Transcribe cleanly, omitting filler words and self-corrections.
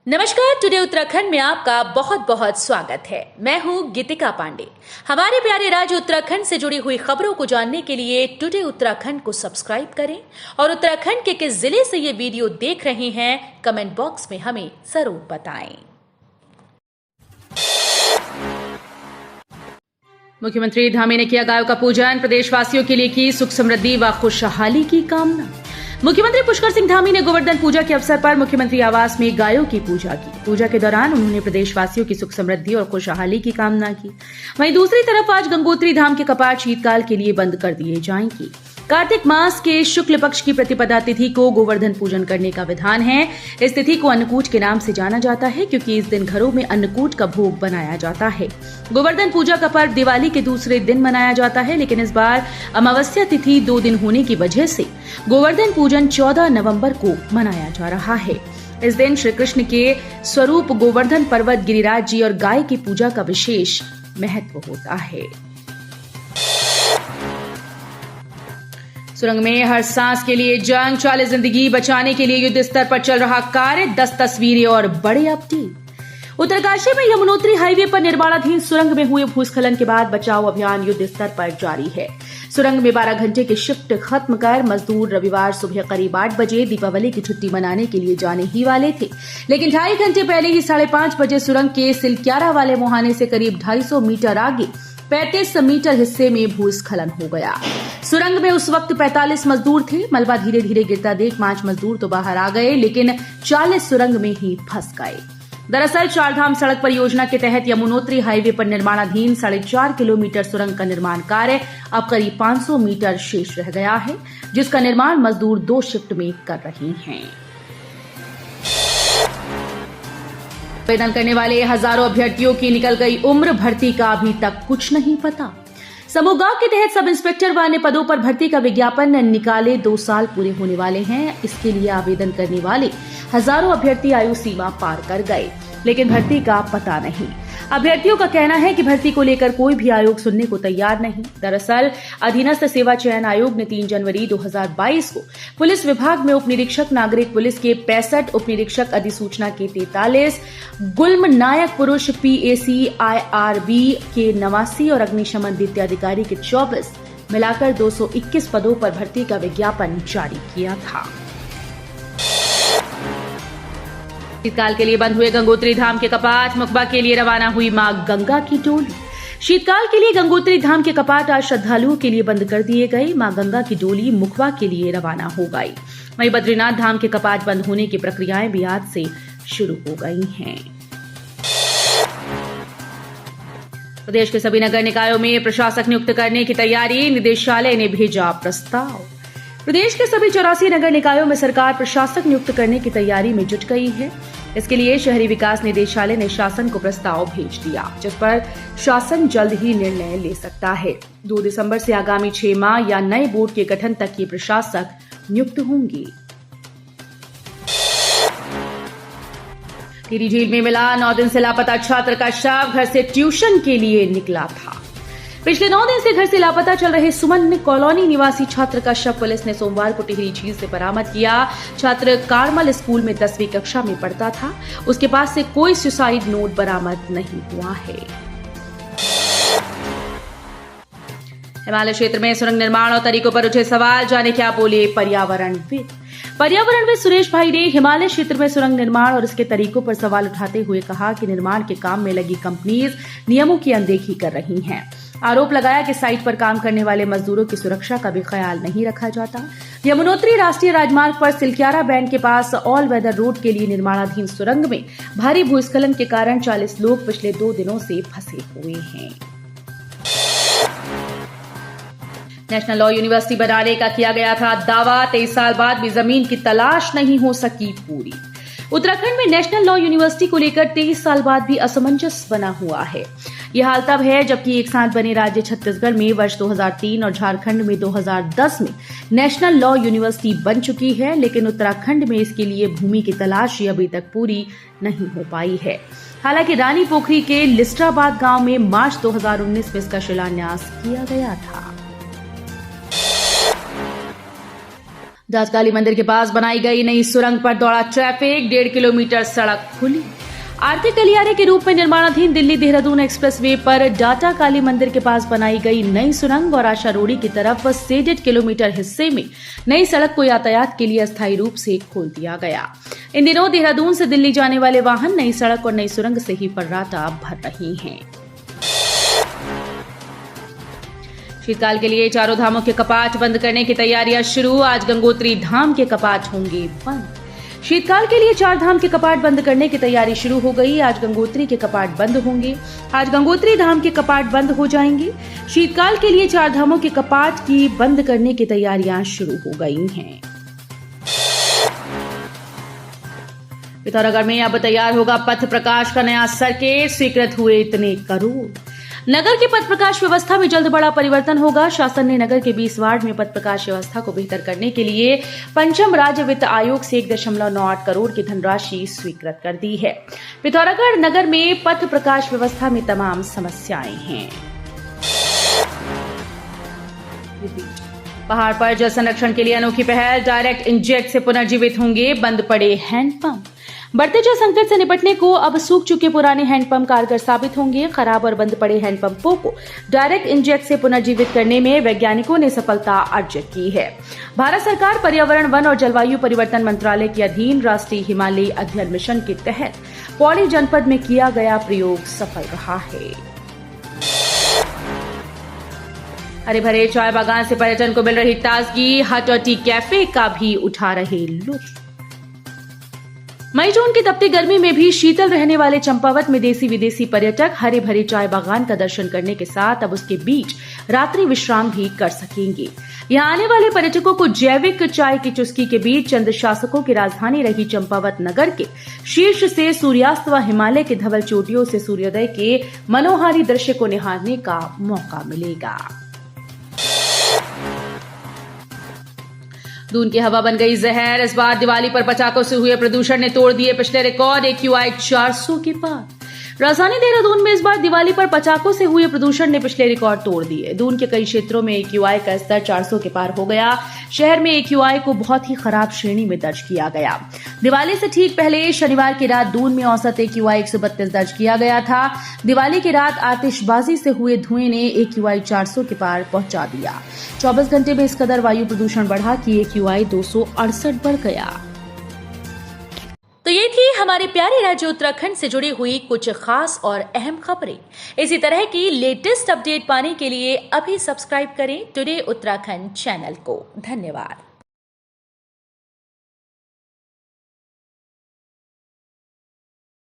नमस्कार। टुडे उत्तराखंड में आपका बहुत बहुत स्वागत है। मैं हूं गीतिका पांडे। हमारे प्यारे राज्य उत्तराखंड से जुड़ी हुई खबरों को जानने के लिए टुडे उत्तराखंड को सब्सक्राइब करें और उत्तराखंड के किस जिले से ये वीडियो देख रहे हैं कमेंट बॉक्स में हमें जरूर बताएं। मुख्यमंत्री धामी ने किया गायों का पूजन, प्रदेशवासियों के लिए की सुख समृद्धि व खुशहाली की कामना। मुख्यमंत्री पुष्कर सिंह धामी ने गोवर्धन पूजा के अवसर पर मुख्यमंत्री आवास में गायों की पूजा की। पूजा के दौरान उन्होंने प्रदेशवासियों की सुख समृद्धि और खुशहाली की कामना की। वहीं दूसरी तरफ आज गंगोत्री धाम के कपाट शीतकाल के लिए बंद कर दिए जाएंगे। कार्तिक मास के शुक्ल पक्ष की प्रतिपदा तिथि को गोवर्धन पूजन करने का विधान है। इस तिथि को अन्नकूट के नाम से जाना जाता है क्योंकि इस दिन घरों में अन्नकूट का भोग बनाया जाता है। गोवर्धन पूजा का पर्व दिवाली के दूसरे दिन मनाया जाता है, लेकिन इस बार अमावस्या तिथि 2 दिन होने की वजह से गोवर्धन पूजन 14 नवंबर को मनाया जा रहा है। इस दिन श्री कृष्ण के स्वरूप गोवर्धन पर्वत, गिरिराज जी और गाय की पूजा का विशेष महत्व होता है। सुरंग में हर सांस के लिए जंग, 40 जिंदगी बचाने के लिए युद्ध स्तर पर चल रहा कार्य, 10 तस्वीरें और बड़े अपडेट। उत्तरकाशी में यमुनोत्री हाईवे पर निर्माणाधीन सुरंग में हुए भूस्खलन के बाद बचाव अभियान युद्ध स्तर पर जारी है। सुरंग में 12 घंटे की शिफ्ट खत्म कर मजदूर रविवार सुबह करीब 8 बजे दीपावली की छुट्टी मनाने के लिए जाने ही वाले थे, लेकिन 2.5 घंटे पहले ही 5:30 बजे सुरंग के सिलक्यारा वाले मुहाने से करीब 250 मीटर आगे 35 मीटर हिस्से में भूस्खलन हो गया। सुरंग में उस वक्त 45 मजदूर थे। मलबा धीरे धीरे गिरता देख 5 मजदूर तो बाहर आ गए, लेकिन 40 सुरंग में ही फंस गए। दरअसल चारधाम सड़क परियोजना के तहत यमुनोत्री हाईवे पर निर्माणाधीन 4.5 किलोमीटर सुरंग का निर्माण कार्य अब करीब 500 मीटर शेष रह गया है, जिसका निर्माण मजदूर 2 शिफ्ट में कर रहे हैं। आवेदन करने वाले हजारों अभ्यर्थियों की निकल गई उम्र, भर्ती का अभी तक कुछ नहीं पता। समूह गांव के तहत सब इंस्पेक्टर व अन्य पदों पर भर्ती का विज्ञापन निकाले 2 साल पूरे होने वाले हैं। इसके लिए आवेदन करने वाले हजारों अभ्यर्थी आयु सीमा पार कर गए, लेकिन भर्ती का पता नहीं। अभ्यर्थियों का कहना है कि भर्ती को लेकर कोई भी आयोग सुनने को तैयार नहीं। दरअसल अधीनस्थ सेवा चयन आयोग ने 3 जनवरी 2022 को पुलिस विभाग में उप निरीक्षक नागरिक पुलिस के 65, उप निरीक्षक अधिसूचना के 43, गुल्म नायक पुरुष PAC IRB के 89 और अग्निशमन द्वितीय अधिकारी के 24 मिलाकर 221 पदों पर भर्ती का विज्ञापन जारी किया था। शीतकाल के लिए बंद हुए गंगोत्री धाम के कपाट, मुखबा के लिए रवाना हुई मां गंगा की डोली। शीतकाल के लिए गंगोत्री धाम के कपाट आज श्रद्धालुओं के लिए बंद कर दिए गए। मां गंगा की डोली मुखबा के लिए रवाना हो गई। वहीं बद्रीनाथ धाम के कपाट बंद होने की प्रक्रियाएं भी आज से शुरू हो गई हैं। प्रदेश के सभी नगर निकायों में प्रशासक नियुक्त करने की तैयारी, निदेशालय ने भेजा प्रस्ताव। प्रदेश के सभी 84 नगर निकायों में सरकार प्रशासक नियुक्त करने की तैयारी में जुट गई है। इसके लिए शहरी विकास निदेशालय ने शासन को प्रस्ताव भेज दिया, जिस पर शासन जल्द ही निर्णय ले सकता है। 2 दिसंबर से आगामी 6 माह या नए बोर्ड के गठन तक ये प्रशासक नियुक्त होंगे। टिहरी झील में मिला 9 दिन से लापता छात्र का शव, घर से ट्यूशन के लिए निकला था। पिछले 9 दिन से घर से लापता चल रहे सुमन कॉलोनी निवासी छात्र का शव पुलिस ने सोमवार को टिहरी झील से बरामद किया। छात्र कारमल स्कूल में 10वीं कक्षा में पढ़ता था। उसके पास से कोई सुसाइड नोट बरामद नहीं हुआ है। हिमालय क्षेत्र में सुरंग निर्माण और तरीकों पर उठे सवाल, जाने क्या बोले पर्यावरणविद। पर्यावरणविद सुरेश भाई ने हिमालय क्षेत्र में सुरंग निर्माण और इसके तरीकों पर सवाल उठाते हुए कहा कि निर्माण के काम में लगी कंपनीज नियमों की अनदेखी कर रही हैं। आरोप लगाया कि साइट पर काम करने वाले मजदूरों की सुरक्षा का भी ख्याल नहीं रखा जाता। यमुनोत्री राष्ट्रीय राजमार्ग पर सिलक्यारा बैंड के पास ऑल वेदर रोड के लिए निर्माणाधीन सुरंग में भारी भूस्खलन के कारण 40 लोग पिछले 2 दिनों से फंसे हुए हैं। नेशनल लॉ यूनिवर्सिटी बनाने का किया गया था दावा, 23 साल बाद भी जमीन की तलाश नहीं हो सकी पूरी। उत्तराखंड में नेशनल लॉ यूनिवर्सिटी को लेकर 23 साल बाद भी असमंजस बना हुआ है। यह हाल तब है जबकि एक साथ बने राज्य छत्तीसगढ़ में वर्ष 2003 और झारखंड में 2010 में नेशनल लॉ यूनिवर्सिटी बन चुकी है, लेकिन उत्तराखंड में इसके लिए भूमि की तलाशी अभी तक पूरी नहीं हो पाई है। हालांकि रानी पोखरी के लिस्टाबाद गांव में मार्च 2019 में इसका शिलान्यास किया गया था। डाटा काली मंदिर के पास बनाई गई नई सुरंग पर दौड़ा ट्रैफिक, 1.5 किलोमीटर सड़क खुली। आर्थिक गलियारे के रूप में निर्माणाधीन दिल्ली देहरादून एक्सप्रेसवे पर डाटा काली मंदिर के पास बनाई गई नई सुरंग और आशा रोड़ी की तरफ से 1.5 किलोमीटर हिस्से में नई सड़क को यातायात के लिए अस्थायी रूप से खोल दिया गया। इन दिनों देहरादून से दिल्ली जाने वाले वाहन नई सड़क और नई सुरंग से ही फर्राटा भर रही हैं। शीतकाल के लिए चारों धामों के कपाट बंद करने की तैयारियां शुरू। आज गंगोत्री धाम के कपाट होंगे बंद। शीतकाल के लिए 4 धाम के कपाट बंद करने की तैयारी शुरू हो गई। आज गंगोत्री के कपाट बंद होंगे। आज गंगोत्री धाम के कपाट बंद हो जाएंगे। शीतकाल के लिए 4 धामों के कपाट की बंद करने की तैयारियां शुरू हो गई हैं। पिथौरागढ़ में अब तैयार होगा पथ प्रकाश का नया सर्किट, स्वीकृत हुए इतने करोड़। नगर की पथ प्रकाश व्यवस्था में जल्द बड़ा परिवर्तन होगा। शासन ने नगर के 20 वार्ड में पथ प्रकाश व्यवस्था को बेहतर करने के लिए पंचम राज्य वित्त आयोग से 1.98 करोड़ की धनराशि स्वीकृत कर दी है। पिथौरागढ़ नगर में पथ प्रकाश व्यवस्था में तमाम समस्याएं हैं। पहाड़ पर जल संरक्षण के लिए अनोखी पहल, डायरेक्ट इंजेक्ट से पुनर्जीवित होंगे बंद पड़े हैंडपंप। बढ़ते जल संकट से निपटने को अब सूख चुके पुराने हैंडपंप कारगर साबित होंगे। खराब और बंद पड़े हैंडपंपों को डायरेक्ट इंजेक्ट से पुनर्जीवित करने में वैज्ञानिकों ने सफलता अर्जित की है। भारत सरकार पर्यावरण, वन और जलवायु परिवर्तन मंत्रालय के अधीन राष्ट्रीय हिमालयी अध्ययन मिशन के तहत पौड़ी जनपद में किया गया प्रयोग सफल रहा है। हरे भरे चाय बागान से पर्यटन को मिल रही ताजगी, हट और टी कैफे का भी उठा रहे लुत्फ। मई जून की तपती गर्मी में भी शीतल रहने वाले चंपावत में देसी विदेशी पर्यटक हरे भरे चाय बागान का दर्शन करने के साथ अब उसके बीच रात्रि विश्राम भी कर सकेंगे। यहाँ आने वाले पर्यटकों को जैविक चाय की चुस्की के बीच चंद शासकों की राजधानी रही चंपावत नगर के शीर्ष से सूर्यास्त व हिमालय के धवल चोटियों से सूर्योदय के मनोहारी दृश्य को निहारने का मौका मिलेगा। दून की हवा बन गई जहर। इस बार दिवाली पर पटाखों से हुए प्रदूषण ने तोड़ दिए पिछले रिकॉर्ड, AQI 400 के पार। राजधानी देहरादून में इस बार दिवाली पर पटाखों से हुए प्रदूषण ने पिछले रिकॉर्ड तोड़ दिए। दून के कई क्षेत्रों में AQI का स्तर 400 के पार हो गया। शहर में AQI को बहुत ही खराब श्रेणी में दर्ज किया गया। दिवाली से ठीक पहले शनिवार की रात दून में औसत AQI 132 दर्ज किया गया था। दिवाली की रात आतिशबाजी से हुए धुएं ने AQI 400 के पार पहुंचा दिया। 24 घंटे में इस कदर वायु प्रदूषण बढ़ा कि AQI 268 बढ़ गया। तो ये थी हमारे प्यारे राज्य उत्तराखंड से जुड़ी हुई कुछ खास और अहम खबरें। इसी तरह की लेटेस्ट अपडेट पाने के लिए अभी सब्सक्राइब करें टुडे उत्तराखंड चैनल को। धन्यवाद।